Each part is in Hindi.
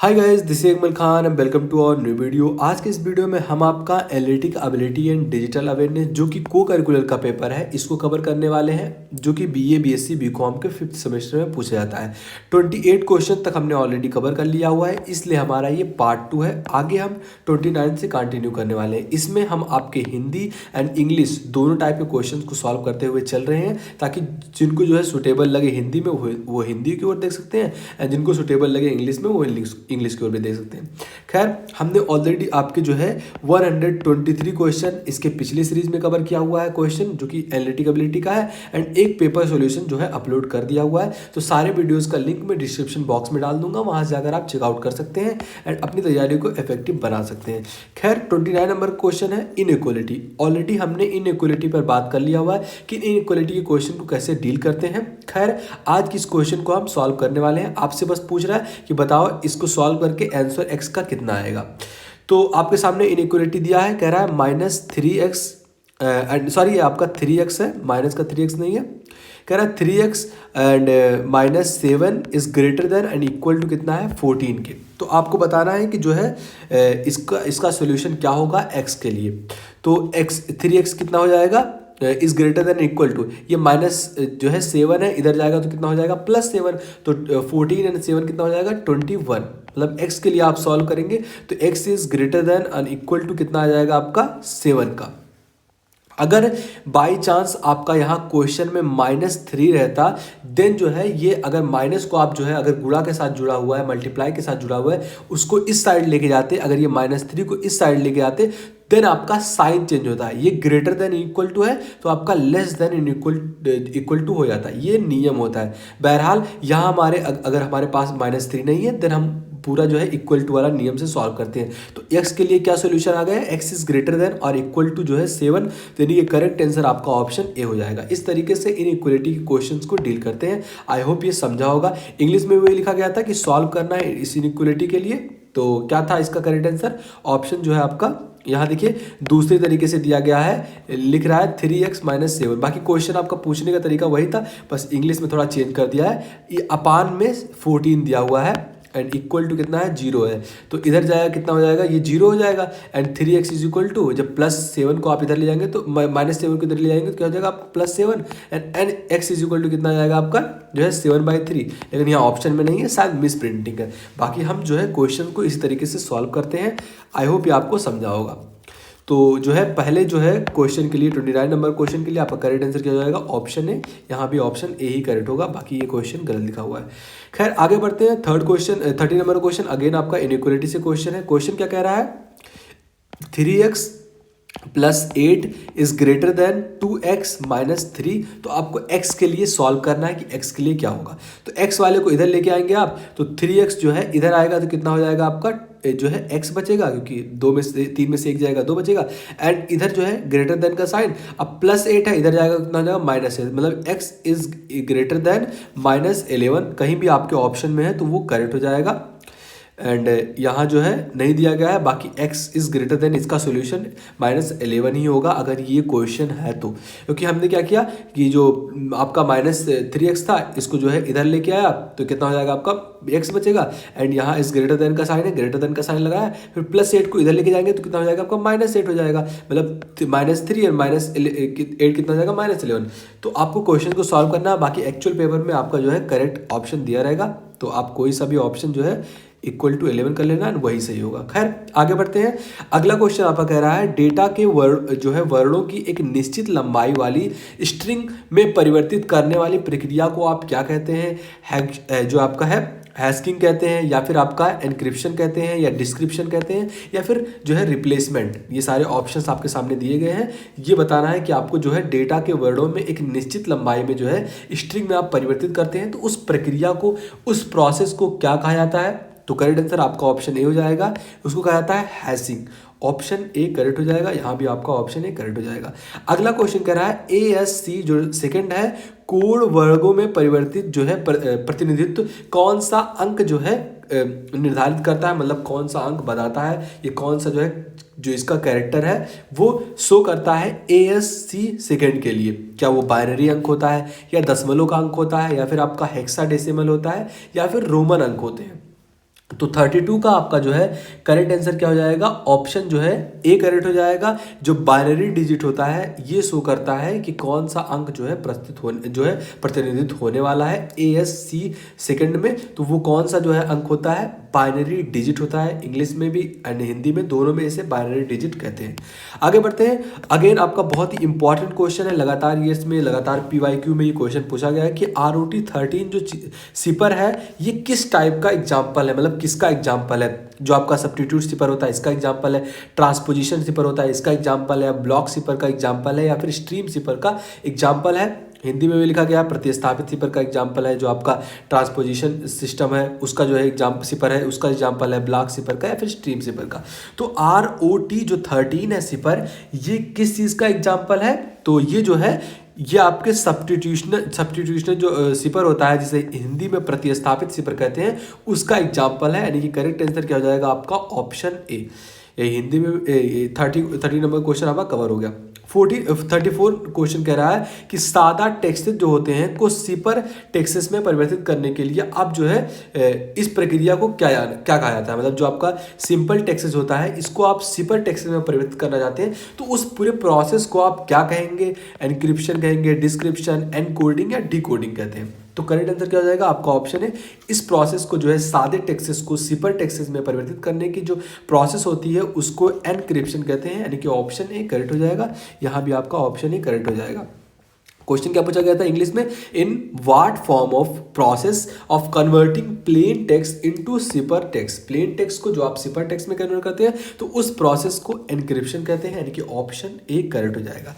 Hi guys, this is Akmal Khan and welcome to our new video. आज के इस वीडियो में हम आपका analytic ability and digital awareness जो कि को करिकुलर का पेपर है इसको कवर करने वाले हैं, जो कि बीए बीएससी बीकॉम के 5th सेमेस्टर में पूछा जाता है। 28 क्वेश्चन तक हमने ऑलरेडी कवर कर लिया हुआ है, इसलिए हमारा ये पार्ट 2 है। आगे हम 29 से कंटिन्यू करने वाले हैं। इसमें हम आपके हिंदी एंड इंग्लिश दोनों टाइप के क्वेश्चन को सॉल्व करते हुए चल रहे हैं, ताकि जिनको जो है सुटेबल लगे हिंदी में वो हिंदी की ओर देख सकते हैं, एंड जिनको सुटेबल लगे इंग्लिश में वो इंग्लिश की ओर भी देख सकते हैं। खैर, हमने ऑलरेडी आपके जो है 123 क्वेश्चन इसके पिछली सीरीज में कवर किया हुआ है, क्वेश्चन जो कि एनालिटिक एबिलिटी का है, एंड एक पेपर सॉल्यूशन जो है अपलोड कर दिया हुआ है। तो सारे वीडियोस का लिंक मैं डिस्क्रिप्शन बॉक्स में डाल दूंगा, वहां से जाकर आप चेकआउट कर सकते हैं एंड अपनी तैयारी को इफेक्टिव बना सकते हैं। खैर, 29 नंबर क्वेश्चन है इनइक्वालिटी। ऑलरेडी हमने इनइक्वालिटी पर बात कर लिया हुआ है कि इनइक्वालिटी के क्वेश्चन को कैसे डील करते हैं। खैर, आज की इस क्वेश्चन को हम सॉल्व करने वाले हैं। आपसे बस पूछ रहा है कि बताओ इसको सॉल्व करके आंसर x का कितना आएगा। तो आपके सामने इनइक्वालिटी दिया है, कह रहा है -3x, सॉरी ये आपका 3x है, माइनस का 3x नहीं है। कह रहा है 3x and -7 is greater than and equal to कितना है 14 के। तो आपको बताना है कि जो है इसका सोल्यूशन क्या होगा x के लिए। तो 3x कितना हो जाएगा, is greater than equal to, ये माइनस जो है 7 है, इधर जाएगा तो कितना हो जाएगा +7, तो 14 एंड 7 कितना हो जाएगा 21। मतलब x के लिए आप सॉल्व करेंगे तो x is greater than and equal to कितना आ जाएगा आपका 7 का। अगर बाई चांस आपका यहाँ क्वेश्चन में -3 रहता, देन जो है ये अगर माइनस को आप जो है अगर गुणा के साथ जुड़ा हुआ है, मल्टीप्लाई के साथ जुड़ा हुआ है, उसको इस साइड लेके जाते, अगर ये -3 को इस साइड लेके आते, देन आपका साइन चेंज होता है। ये ग्रेटर देन इक्वल टू है तो आपका लेस देन इक्वल टू हो जाता है। ये नियम होता है। बहरहाल यहाँ अगर हमारे पास -3 नहीं है, देन हम पूरा जो है इक्वल टू वाला नियम से सॉल्व करते हैं। तो x के लिए क्या सोल्यूशन आ गया, x इज ग्रेटर देन और इक्वल टू जो है 7, तो ये करेक्ट आंसर आपका ऑप्शन ए हो जाएगा। इस तरीके से इनइक्वालिटी के क्वेश्चंस को डील करते हैं। आई होप ये समझा होगा। इंग्लिश में वही लिखा गया था कि सॉल्व करना है इस इनइक्वालिटी के लिए। तो क्या था इसका करेक्ट आंसर, ऑप्शन जो है आपका यहाँ देखिए दूसरे तरीके से दिया गया है, लिख रहा है 3x - 7। बाकी क्वेश्चन आपका पूछने का तरीका वही था, बस इंग्लिश में थोड़ा चेंज कर दिया है। ये अपान में 14 दिया हुआ है एंड इक्वल टू कितना है 0 है, तो इधर जाएगा कितना हो जाएगा, ये 0 हो जाएगा। And 3x is equal to, जब +7 को आप इधर ले जाएंगे तो -7 को इधर ले जाएंगे तो क्या हो जाएगा +7, and x is equal to कितना जाएगा आपका जो है 7/3। लेकिन यहाँ ऑप्शन में नहीं है, शायद मिस प्रिंटिंग है। बाकी हम जो है क्वेश्चन को इसी तरीके से सॉल्व करते हैं। आई होप ये आपको समझा होगा। तो जो है पहले जो है क्वेश्चन के लिए 29 नंबर क्वेश्चन के लिए आपका करेक्ट आंसर क्या हो जाएगा, ऑप्शन ए। यहाँ भी ऑप्शन ए ही करेक्ट होगा, बाकी ये क्वेश्चन गलत लिखा हुआ है। खैर, आगे बढ़ते हैं। 30 नंबर क्वेश्चन अगेन आपका इनइक्वालिटी से क्वेश्चन है। क्वेश्चन क्या कह रहा है, 3x + 8 is greater then 2x - 3। तो आपको x के लिए सॉल्व करना है कि x के लिए क्या होगा। तो x वाले को इधर लेके आएंगे आप, तो 3x जो है इधर आएगा तो कितना हो जाएगा आपका जो है x बचेगा, क्योंकि 3 में से 1 जाएगा 2 बचेगा। एंड इधर जो है ग्रेटर देन का साइन, अब +8 है, इधर जाएगा कितना हो जाएगा -8, मतलब x इज ग्रेटर देन -11। कहीं भी आपके ऑप्शन में है तो वो करेक्ट हो जाएगा। एंड यहाँ जो है नहीं दिया गया है, बाकी x इज ग्रेटर देन, इसका सोल्यूशन -11 ही होगा अगर ये क्वेश्चन है तो। क्योंकि हमने क्या किया कि जो आपका -3x था, इसको जो है इधर लेके आया तो कितना हो जाएगा आपका x बचेगा। एंड यहाँ इस ग्रेटर देन का साइन है, ग्रेटर देन का साइन लगाया, फिर +8 को इधर लेके जाएंगे तो कितना हो जाएगा आपका -8 हो जाएगा। मतलब -3 और -8 कितना हो जाएगा -11। तो आपको क्वेश्चन को सॉल्व करना है। बाकी एक्चुअल पेपर में आपका जो है करेक्ट ऑप्शन दिया रहेगा, तो आप कोई सा भी ऑप्शन जो है इक्वल टू 11 कर लेना, वही सही होगा। खैर, आगे बढ़ते हैं। अगला क्वेश्चन आपका कह रहा है, डेटा के जो है वर्णों की एक निश्चित लंबाई वाली स्ट्रिंग में परिवर्तित करने वाली प्रक्रिया को आप क्या कहते हैं। जो आपका है हैशिंग कहते हैं, या फिर आपका एनक्रिप्शन कहते हैं, या डिस्क्रिप्शन कहते हैं, या फिर जो है रिप्लेसमेंट। ये सारे ऑप्शंस आपके सामने दिए गए हैं। ये बताना है कि आपको जो है डेटा के वर्णों में एक निश्चित लंबाई में जो है स्ट्रिंग में आप परिवर्तित करते हैं, तो उस प्रक्रिया को, उस प्रोसेस को क्या कहा जाता है। तो करेक्ट आंसर आपका ऑप्शन ए हो जाएगा, उसको कहा जाता है हैशिंग। ऑप्शन ए करेक्ट हो जाएगा, यहाँ भी आपका ऑप्शन ए करेक्ट हो जाएगा। अगला क्वेश्चन कह रहा है, ASC जो सेकंड है, कोड वर्गों में परिवर्तित जो है प्रतिनिधित्व कौन सा अंक जो है निर्धारित करता है, मतलब कौन सा अंक बताता है, ये कौन सा जो है जो इसका कैरेक्टर है वो शो करता है ASC सेकंड के लिए। क्या वो बाइनरी अंक होता है, या दशमलव का अंक होता है, या फिर आपका हेक्साडेसिमल होता है, या फिर रोमन अंक होते हैं। तो 32 का आपका जो है करेक्ट आंसर क्या हो जाएगा, ऑप्शन जो है ए करेक्ट हो जाएगा। जो बाइनरी डिजिट होता है ये शो करता है कि कौन सा अंक जो है प्रतिनिधित्व होने वाला है ASC सेकंड में, तो वो कौन सा जो है अंक होता है, बाइनरी डिजिट होता है। इंग्लिश में भी एंड हिंदी में दोनों में इसे बाइनरी डिजिट कहते हैं। आगे बढ़ते हैं। अगेन आपका बहुत ही इंपॉर्टेंट क्वेश्चन है, लगातार ये इसमें लगातार PYQ में ये क्वेश्चन पूछा गया है कि ROT 13 जो सिपर है ये किस टाइप का एग्जाम्पल है, मतलब किसका एग्जाम्पल है। जो आपका सब्स्टिट्यूट सिपर होता है इसका एग्जाम्पल है, ट्रांसपोजिशन सिपर होता है इसका एग्जाम्पल है, ब्लॉक सिपर का एग्जाम्पल है, या फिर स्ट्रीम सिपर का एग्जाम्पल है। हिंदी में भी लिखा गया प्रतिस्थापित सिपर का एग्जाम्पल है, जो आपका ट्रांसपोजिशन सिस्टम है उसका जो है एग्जाम्पल सिपर है, उसका एग्जाम्पल है ब्लॉक सिपर का या फिर स्ट्रीम सिपर का। तो ROT जो 13 है सिपर, ये किस चीज़ का एग्जाम्पल है, तो ये जो है ये आपके सब्स्टिट्यूशनल जो सिपर होता है जिसे हिंदी में प्रतिस्थापित सिपर कहते हैं उसका एग्जाम्पल है। यानी कि करेक्ट आंसर क्या हो जाएगा आपका ऑप्शन ए। ये हिंदी में 30 नंबर क्वेश्चन आपका कवर हो गया। 34 क्वेश्चन कह रहा है कि सादा टेक्सेस जो होते हैं को सिपर टेक्सेस में परिवर्तित करने के लिए अब जो है इस प्रक्रिया को क्या कहा जाता है, मतलब जो आपका सिंपल टेक्सेस होता है इसको आप सिपर टेक्सेस में परिवर्तित करना चाहते हैं तो उस पूरे प्रोसेस को आप क्या कहेंगे, एनक्रिप्शन कहेंगे, डिस्क्रिप्शन, एनकोडिंग या डिकोडिंग कहते हैं। तो करेक्ट आंसर क्या हो जाएगा आपका ऑप्शन है। इस प्रोसेस को जो है सादे टेक्सेस को सिपर टेक्सेस में परिवर्तित करने की जो प्रोसेस होती है उसको एनक्रिप्शन कहते हैं, यानी कि ऑप्शन ए करेक्ट हो जाएगा। यहाँ भी आपका ऑप्शन ए करेक्ट हो जाएगा। क्वेश्चन क्या पूछा गया था इंग्लिश में, in what form of process of converting plain text into sipper text. Plain text को जो आप सिपर टेक्स्ट में कन्वर्ट करते हैं तो उस प्रोसेस को एनक्रिप्शन कहते हैं, यानी कि ऑप्शन ए करेक्ट हो जाएगा।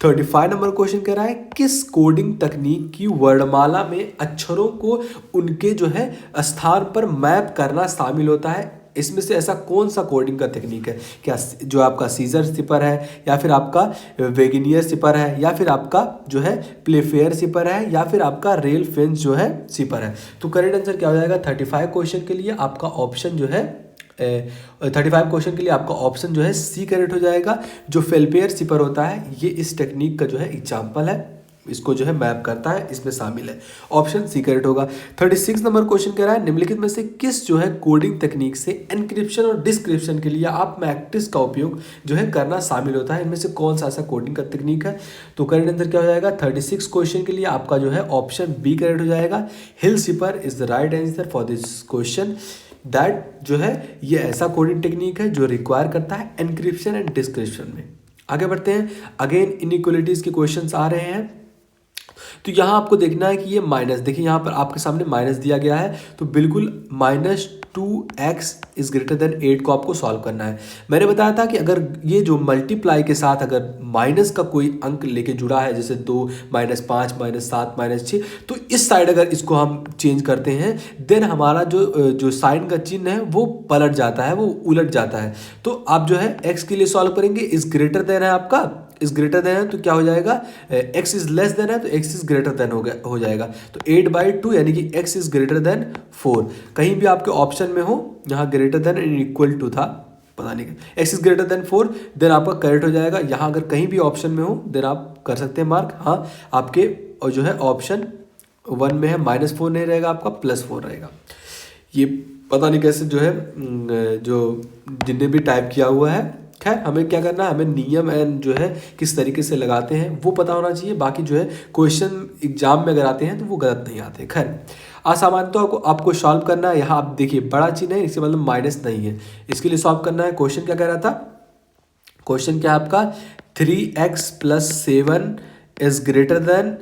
35 नंबर क्वेश्चन कह रहा है किस कोडिंग तकनीक की वर्णमाला में अक्षरों को उनके जो है स्थान पर मैप करना शामिल होता है। इसमें से ऐसा कौन सा कोडिंग का तकनीक है, क्या जो आपका सीजर सिपर है, या फिर आपका वेगिनियर सिपर है, या फिर आपका जो है प्लेफेयर सिपर है, या फिर आपका रेल फेंस जो है सिपर है। तो करेक्ट आंसर क्या हो जाएगा 35 क्वेश्चन के लिए आपका ऑप्शन जो है 35 क्वेश्चन के लिए आपका ऑप्शन जो है सी करेक्ट हो जाएगा। जो फेल्पेयर सिपर होता है ये इस टेक्निक का जो है एग्जाम्पल है, इसको जो है मैप करता है, इसमें शामिल है, ऑप्शन सी करेक्ट होगा। 36 नंबर क्वेश्चन कह रहा है निम्नलिखित में से किस जो है कोडिंग तकनीक से एनक्रिप्शन और डिस्क्रिप्शन के लिए आप मैट्रिक्स का उपयोग जो है करना शामिल होता है, इनमें से कौन सा ऐसा कोडिंग का तकनीक है। तो करेक्ट आंसर क्या हो जाएगा 36 क्वेश्चन के लिए आपका जो है ऑप्शन बी करेक्ट हो जाएगा। Hill sipper is the right answer for this question. That जो है ये ऐसा कोडिंग टेक्निक है जो रिक्वायर करता है एनक्रिप्शन एंड डिस्क्रिप्शन में। आगे बढ़ते हैं। अगेन इनइक्वालिटीज के क्वेश्चंस आ रहे हैं, तो यहाँ आपको देखना है कि ये माइनस, देखिए यहाँ पर आपके सामने माइनस दिया गया है, तो बिल्कुल -2x इज ग्रेटर देन 8 को आपको सॉल्व करना है। मैंने बताया था कि अगर ये जो मल्टीप्लाई के साथ अगर माइनस का कोई अंक लेके जुड़ा है, जैसे 2, -5, -7, -6, तो इस साइड अगर इसको हम चेंज करते हैं देन हमारा जो साइन का चिन्ह है वो पलट जाता है, वो उलट जाता है। तो आप जो है x के लिए सॉल्व करेंगे, इज ग्रेटर देन है आपका, इज ग्रेटर देन है तो क्या हो जाएगा, x इज लेस देन है तो x इज ग्रेटर देन हो जाएगा। तो 8/2 यानी कि x इज ग्रेटर देन 4। कहीं भी आपके ऑप्शन में हो, यहाँ greater than and equal to था, पता नहीं x is greater than 4 then आपका करेक्ट हो जाएगा। यहाँ अगर कहीं भी ऑप्शन में हो देन आप कर सकते हैं मार्क। हाँ आपके और जो है ऑप्शन 1 में है -4 नहीं रहेगा, आपका +4 रहेगा। ये पता नहीं कैसे जो है जो जिनने भी टाइप किया हुआ है, खैर हमें क्या करना है, हमें नियम एंड जो है किस तरीके से लगाते हैं वो पता होना चाहिए। बाकी जो है क्वेश्चन एग्जाम में अगर आते हैं तो वो गलत नहीं आते। खैर असामान्य तो आपको सॉल्व करना है। यहाँ आप देखिए बड़ा चिन्ह है, इसके मतलब माइनस नहीं है, इसके लिए सॉल्व करना है। क्वेश्चन क्या कह रहा था, क्वेश्चन क्या आपका 3x + 7 is greater than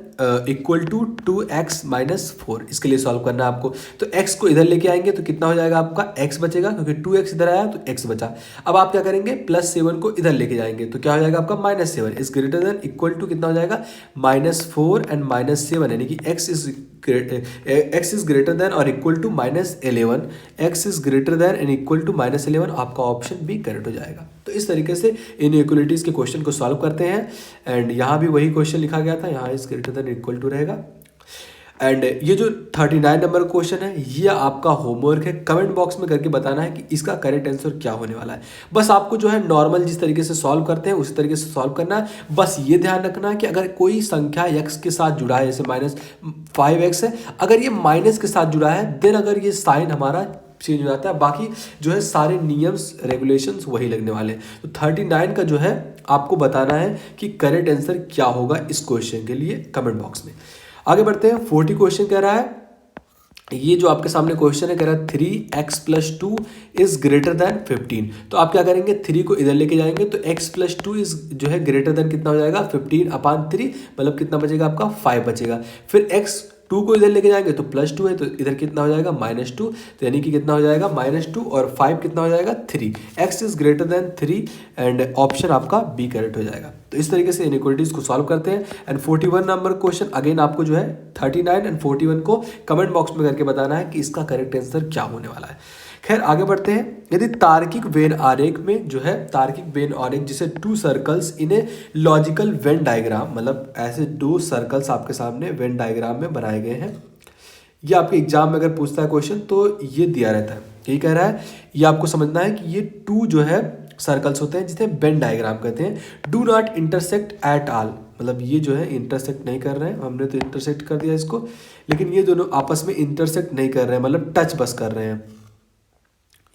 equal to 2x - 4, इसके लिए सॉल्व करना है आपको। तो x को इधर लेके आएंगे तो कितना हो जाएगा आपका, x बचेगा, क्योंकि 2x इधर आया तो x बचा। अब आप क्या करेंगे, +7 को इधर लेके जाएंगे तो क्या हो जाएगा आपका -7 is greater than equal to कितना हो जाएगा -4 एंड -7, यानी कि x इज ग्रेटर देन और equal to -11, x is greater than and equal to -11, आपका ऑप्शन बी करेक्ट हो जाएगा। तो इस तरीके से इनइक्वालिटीज के क्वेश्चन को सॉल्व करते हैं। एंड यहाँ भी वही क्वेश्चन लिखा गया था, यहाँ is greater than equal to रहेगा। एंड ये जो 39 नंबर क्वेश्चन है ये आपका होमवर्क है, कमेंट बॉक्स में करके बताना है कि इसका करेक्ट आंसर क्या होने वाला है। बस आपको जो है नॉर्मल जिस तरीके से सॉल्व करते हैं उसी तरीके से सॉल्व करना है। बस ये ध्यान रखना है कि अगर कोई संख्या x के साथ जुड़ा है, जैसे -5x है, अगर ये माइनस के साथ जुड़ा है देन अगर ये साइन हमारा चेंज हो जाता है, बाकी जो है सारे नियम्स रेगुलेशंस वही लगने वाले हैं। तो 39 का जो है आपको बताना है कि करेक्ट आंसर क्या होगा इस क्वेश्चन के लिए कमेंट बॉक्स में। आगे बढ़ते हैं। 40 क्वेश्चन कह रहा है, ये जो आपके सामने क्वेश्चन है कह रहा है 3x+2 इज ग्रेटर देन 15। तो आप क्या करेंगे, 3 को इधर लेके जाएंगे तो x+2 इज जो है ग्रेटर देन कितना हो जाएगा 15/3, मतलब कितना बचेगा आपका 5 बचेगा। फिर x2 को इधर लेके जाएंगे तो +2 है तो इधर कितना हो जाएगा -2, तो यानी कि कितना हो जाएगा -2 और 5 कितना हो जाएगा 3। x is greater then 3 and option आपका बी करेक्ट हो जाएगा। तो इस तरीके से इनइक्वालिटीज को सॉल्व करते हैं। एंड 41 नंबर क्वेश्चन अगेन आपको जो है 39 एंड 41 को कमेंट बॉक्स में करके बताना है कि इसका करेक्ट आंसर क्या होने वाला है। खैर आगे बढ़ते हैं। यदि तार्किक वेन आरेख में जो है तार्किक वेन आरेख जिसे 2 circles in a logical Venn diagram, मतलब ऐसे 2 सर्कल्स आपके सामने वेन डायग्राम में बनाए गए हैं। ये आपके एग्जाम में अगर पूछता है क्वेश्चन तो ये दिया रहता है। यही कह रहा है, ये आपको समझना है कि ये 2 जो है सर्कल्स होते हैं जिसे वेन डायग्राम कहते हैं। Do not intersect at all, मतलब ये जो है इंटरसेक्ट नहीं कर रहे हैं, हमने तो इंटरसेक्ट कर दिया इसको, लेकिन ये दोनों आपस में इंटरसेक्ट नहीं कर रहे हैं, मतलब टच बस कर रहे हैं।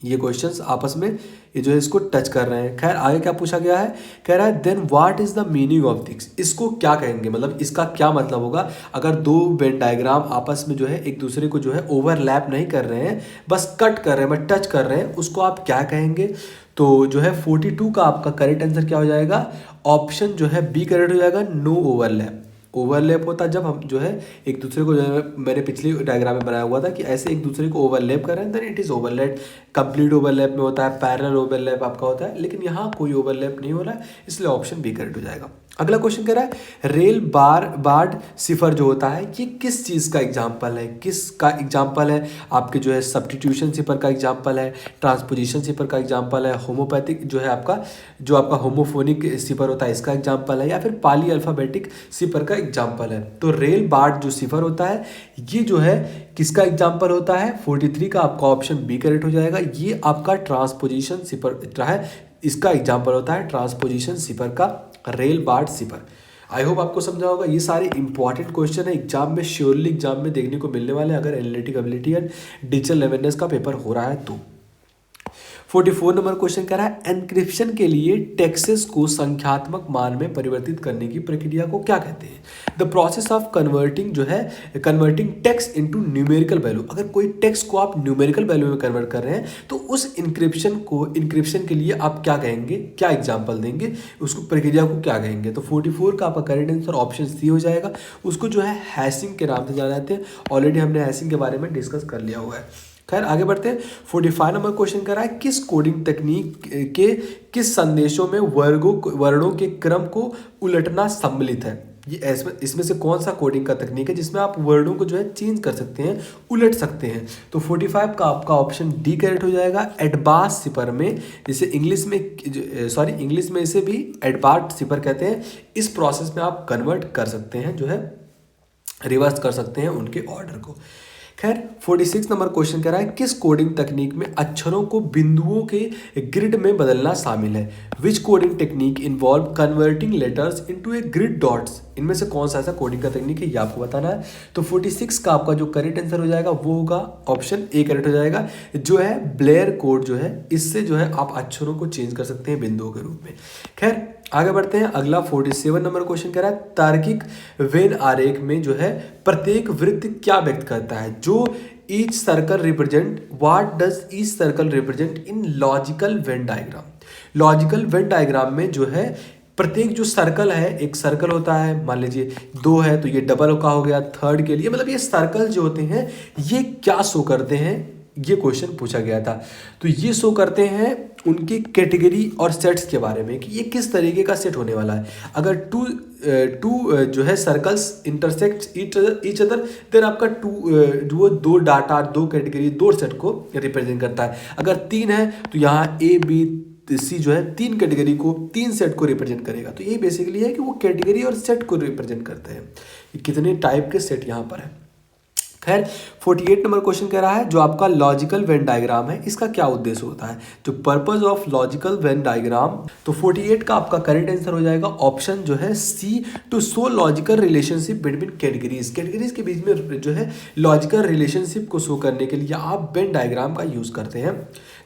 ये क्वेश्चंस आपस में ये जो है इसको टच कर रहे हैं। खैर आगे क्या पूछा गया है, कह रहा है then what is the meaning of this, इसको क्या कहेंगे, मतलब इसका क्या मतलब होगा अगर 2 वेन डायग्राम आपस में जो है एक दूसरे को जो है ओवरलैप नहीं कर रहे हैं, बस कट कर रहे हैं, बस टच कर रहे हैं, उसको आप क्या कहेंगे। तो जो है 42 का आपका करेक्ट आंसर क्या हो जाएगा, ऑप्शन जो है बी करेक्ट हो जाएगा, नो ओवरलैप। ओवरलैप होता है जब हम जो है एक दूसरे को जो है मैंने पिछली डायग्राम में बनाया हुआ था कि ऐसे एक दूसरे को ओवरलैप कर रहे हैं, then it is overlap. Complete overlap में होता है, पैरेलल ओवरलैप आपका होता है, लेकिन यहाँ कोई ओवरलैप नहीं हो रहा है, इसलिए ऑप्शन बी करेक्ट हो जाएगा। अगला क्वेश्चन कह रहा है रेल बार्ड सिफर जो होता है ये किस चीज़ का एग्जाम्पल है, किसका एग्जाम्पल है, आपके जो है सब्स्टिट्यूशन सिफर का एग्जाम्पल है, ट्रांसपोजिशन सिफर का एग्जाम्पल है, होम्योपैथिक जो है आपका होमोफोनिक सिफर होता है इसका एग्जाम्पल है, या फिर पॉली अल्फाबेटिक सिफर का एग्जाम्पल है। तो रेल बार्ड जो सिफर होता है ये जो है किसका एग्जाम्पल होता है, 43 का आपका ऑप्शन बी करेक्ट हो जाएगा। ये आपका ट्रांसपोजिशन सिफर है, इसका एग्जाम्पल होता है ट्रांसपोजिशन सिफर का rail bard cipher. I hope आपको समझा होगा। ये सारे इंपॉर्टेंट क्वेश्चन है, एग्जाम में श्योरली एग्जाम में देखने को मिलने वाले हैं अगर analytic ability and digital awareness का पेपर हो रहा है तो। 44 नंबर क्वेश्चन कह रहा है एनक्रिप्शन के लिए टेक्सेस को संख्यात्मक मान में परिवर्तित करने की प्रक्रिया को क्या कहते हैं। द प्रोसेस ऑफ कन्वर्टिंग जो है converting text into numerical value, अगर कोई टेक्स्ट को आप न्यूमेरिकल वैल्यू में कन्वर्ट कर रहे हैं तो उस इंक्रिप्शन के लिए आप क्या कहेंगे, क्या एग्जाम्पल देंगे, उसको प्रक्रिया को क्या कहेंगे। तो 44 का आपका करेक्ट आंसर ऑप्शन सी हो जाएगा। उसको जो है हैशिंग के नाम से जाना जाते हैं, ऑलरेडी हमने हैशिंग के बारे में डिस्कस कर लिया हुआ है। खैर आगे बढ़ते हैं। 45 नंबर क्वेश्चन कर रहा है किस कोडिंग तकनीक के किस संदेशों में वर्णों के क्रम को उलटना सम्मिलित है। ये इसमें से कौन सा कोडिंग का तकनीक है जिसमें आप वर्डों को जो है चेंज कर सकते हैं, उलट सकते हैं। तो 45 का आपका ऑप्शन डी करेक्ट हो जाएगा। एडबास सिपर में, जिसे इंग्लिश में इसे भी एडबार्ट सिपर कहते हैं, इस प्रोसेस में आप कन्वर्ट कर सकते हैं, जो है रिवर्स कर सकते हैं उनके ऑर्डर को। खैर 46 नंबर क्वेश्चन कह रहा है किस कोडिंग तकनीक में अक्षरों को बिंदुओं के ग्रिड में बदलना शामिल है। Which coding technique involve converting letters into a grid dots, इनमें से कौन सा ऐसा कोडिंग का तकनीक है ये आपको बताना है। तो 46 का आपका जो करेक्ट आंसर हो जाएगा वो होगा ऑप्शन ए करेक्ट हो जाएगा, जो है ब्लेयर कोड जो है, इससे जो है आप अक्षरों को चेंज कर सकते हैं बिंदुओं के रूप में। खैर आगे बढ़ते हैं। अगला 47 नंबर क्वेश्चन कह रहा है तार्किक वेन आरेख में जो है प्रत्येक वृत्त क्या व्यक्त करता है। जो each circle represent, what does each circle represent in logical Venn diagram. Logical Venn diagram में जो है प्रत्येक जो सर्कल है, एक सर्कल होता है, मान लीजिए 2 है तो ये डबल का हो गया थर्ड के लिए, मतलब ये सर्कल जो होते हैं ये क्या शो करते हैं, ये क्वेश्चन पूछा गया था। तो ये शो करते हैं उनकी कैटेगरी और सेट्स के बारे में कि ये किस तरीके का सेट होने वाला है। अगर टू जो है circles intersect each other, then आपका जो 2 डाटा, 2 कैटेगरी, 2 सेट को रिप्रेजेंट करता है। अगर 3 है तो यहाँ ए बी सी जो है 3 कैटेगरी को, 3 सेट को रिप्रेजेंट करेगा। तो ये बेसिकली है कि वो कैटेगरी और सेट को रिप्रेजेंट करते हैं, कितने टाइप के सेट यहाँ पर है। खैर 48 नंबर क्वेश्चन कह रहा है जो आपका लॉजिकल वेन डायग्राम है इसका क्या उद्देश्य होता है, जो purpose of logical Venn diagram. तो 48 का आपका करेक्ट आंसर हो जाएगा ऑप्शन जो है C, to show logical relationship between categories. Categories के बीच में जो है लॉजिकल रिलेशनशिप को शो करने के लिए आप वेन डायग्राम का यूज करते हैं।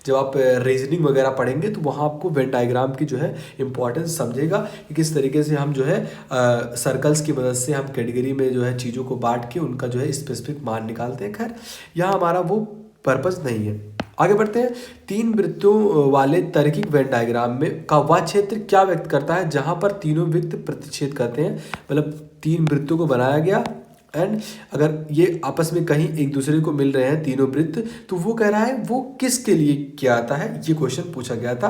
जब आप रीजनिंग वगैरह पढ़ेंगे तो वहाँ आपको वेन डायग्राम की जो है इंपॉर्टेंस समझेगा कि किस तरीके से हम जो है सर्कल्स की मदद से हम कैटेगरी में जो है चीज़ों को बांट के उनका जो है स्पेसिफिक मान निकालते हैं। खैर यहाँ हमारा वो पर्पस नहीं है। आगे बढ़ते हैं। 3 वृत्तों वाले तार्किक वेन डायग्राम में का वह क्षेत्र क्या व्यक्त करता है जहां पर तीनों वृत्त प्रतिच्छेद करते हैं। मतलब 3 वृत्तों को बनाया गया एंड अगर ये आपस में कहीं एक दूसरे को मिल रहे हैं तीनों वृत्त, तो वो कह रहा है वो किसके लिए क्या आता है, ये क्वेश्चन पूछा गया था।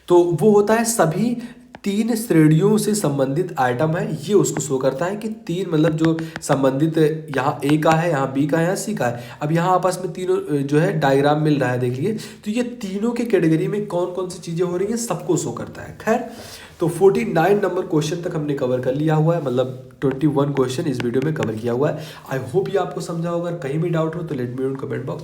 तो वो होता है सभी 3 श्रेणियों से संबंधित आइटम है, ये उसको शो करता है कि 3 मतलब जो संबंधित यहाँ ए का है, यहाँ बी का है, यहाँ सी का है। अब यहाँ आपस में तीनों जो है डायग्राम मिल रहा है, देखिए तो ये तीनों के कैटेगरी में कौन कौन सी चीज़ें हो रही हैं सबको शो करता है। खैर तो 49 नंबर क्वेश्चन तक हमने कवर कर लिया हुआ है, मतलब 21 क्वेश्चन इस वीडियो में कवर किया हुआ है। आई होप ये आपको समझा होगा। कहीं भी डाउट हो तो let me know in comment box.